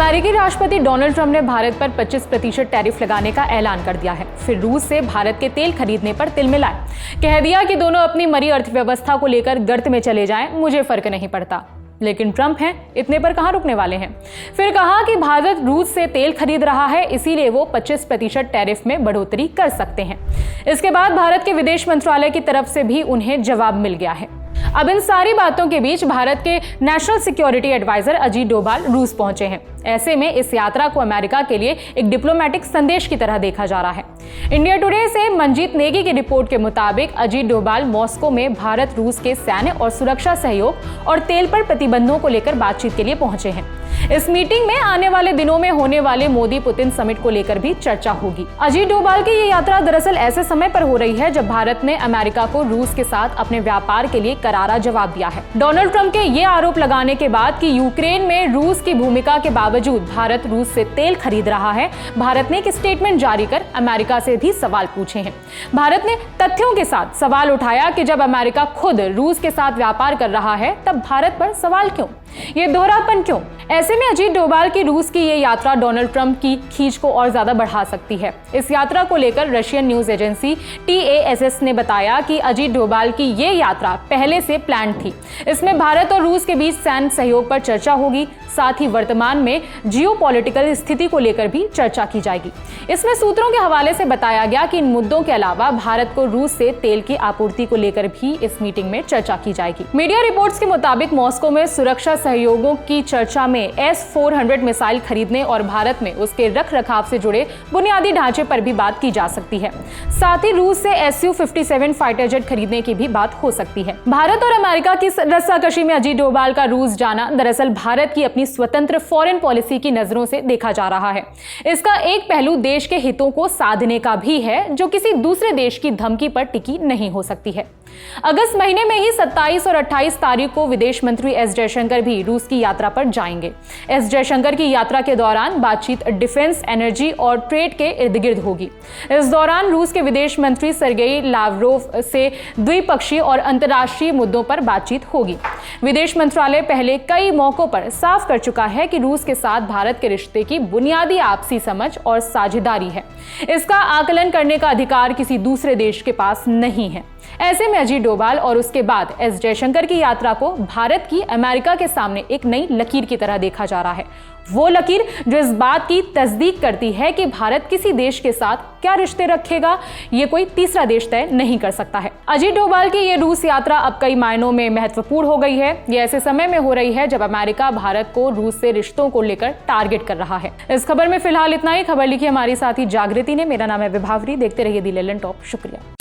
अमेरिकी राष्ट्रपति Donald Trump ने भारत पर 25% टैरिफ लगाने का ऐलान कर दिया है। फिर रूस से भारत के तेल खरीदने पर तिल मिलाए, कह दिया कि दोनों अपनी मरी अर्थव्यवस्था को लेकर गर्त में चले जाएं, मुझे फर्क नहीं पड़ता। लेकिन ट्रंप हैं, इतने पर कहां रुकने वाले हैं। फिर कहा कि भारत रूस से तेल खरीद रहा है, इसीलिए वो 25% टैरिफ में बढ़ोतरी कर सकते हैं। इसके बाद भारत के विदेश मंत्रालय की तरफ से भी उन्हें जवाब मिल गया है। अब इन सारी बातों के बीच भारत के national security adviser Ajit Doval रूस पहुंचे हैं। ऐसे में इस यात्रा को अमेरिका के लिए एक डिप्लोमेटिक संदेश की तरह देखा जा रहा है। इंडिया टुडे से मंजीत नेगी की रिपोर्ट के मुताबिक अजीत डोभाल मॉस्को में भारत रूस के सैन्य और सुरक्षा सहयोग और तेल पर प्रतिबंधों को लेकर बातचीत के लिए पहुंचे हैं। इस मीटिंग में आने वाले दिनों में होने वाले मोदी पुतिन समिट को लेकर भी चर्चा होगी। अजीत डोभाल की ये यात्रा दरअसल ऐसे समय पर हो रही है जब भारत ने अमेरिका को रूस के साथ अपने व्यापार के लिए करारा जवाब दिया है। डोनाल्ड ट्रंप के ये आरोप लगाने के बाद कि यूक्रेन में रूस की भूमिका के बावजूद भारत रूस से तेल खरीद रहा है, भारत ने एक स्टेटमेंट जारी कर अमेरिका से भी सवाल पूछे हैं। भारत ने तथ्यों के साथ सवाल उठाया कि जब अमेरिका खुद रूस के साथ व्यापार कर रहा है तब भारत पर सवाल क्यों, ये दोहरापन क्यों। ऐसे में अजीत डोभाल की रूस की ये यात्रा डोनाल्ड ट्रंप की खींच को और ज्यादा बढ़ा सकती है। इस यात्रा को लेकर रशियन न्यूज एजेंसी TASS ने बताया कि अजीत डोभाल की ये यात्रा पहले से प्लान थी। इसमें भारत और रूस के बीच सैन्य सहयोग पर चर्चा होगी, साथ ही वर्तमान में जियोपॉलिटिकल स्थिति को लेकर भी चर्चा की जाएगी। इसमें सूत्रों के हवाले से बताया गया कि इन मुद्दों के अलावा भारत को रूस से तेल की आपूर्ति को लेकर भी इस मीटिंग में चर्चा की जाएगी। मीडिया रिपोर्ट्स के मुताबिक मॉस्को में सुरक्षा सहयोगों की चर्चा में S-400 मिसाइल खरीदने और भारत में उसके रख रखाव से जुड़े बुनियादी ढांचे पर भी बात की जा सकती है। साथ ही रूस से Su-57 फाइटर जेट खरीदने की भी बात हो सकती है। भारत और अमेरिका की रस्साकशी में अजीत डोभाल का रूस जाना दरअसल भारत की अपनी स्वतंत्र फॉरेन पॉलिसी की नजरों से देखा जा रहा है। इसका एक पहलू देश के हितों को साधने का भी है, जो किसी दूसरे देश की धमकी पर टिकी नहीं हो सकती है। अगस्त महीने में ही 27 और 28 तारीख को विदेश मंत्री S जयशंकर भी रूस की यात्रा पर जाएंगे। S जयशंकर की यात्रा के दौरान बातचीत डिफेंस, एनर्जी और ट्रेड के इर्द गिर्द होगी। इस दौरान रूस के विदेश मंत्री सर्गेई लावरोव से द्विपक्षीय और अंतर्राष्ट्रीय मुद्दों पर बातचीत होगी। विदेश मंत्रालय पहले कई मौकों पर साफ कर चुका है कि रूस के साथ भारत के रिश्ते की बुनियादी आपसी समझ और साझेदारी है। इसका आकलन करने का अधिकार किसी दूसरे देश के पास नहीं है। ऐसे में अजीत डोभाल और उसके बाद S जयशंकर की यात्रा को भारत की अमेरिका के सामने एक नई लकीर की तरह देखा जा रहा है। वो लकीर जो इस बात की तस्दीक करती है कि भारत किसी देश के साथ क्या रिश्ते रखेगा, ये कोई तीसरा देश तय नहीं कर सकता है। अजीत डोभाल की ये रूस यात्रा अब कई मायनों में महत्वपूर्ण हो गई है। ये ऐसे समय में हो रही है जब अमेरिका भारत को रूस से रिश्तों को लेकर टारगेट कर रहा है। इस खबर में फिलहाल इतना ही। खबर लिखी हमारी साथी जागृति ने। मेरा नाम है विभावरी। देखते रहिए दी लेलन टॉप। शुक्रिया।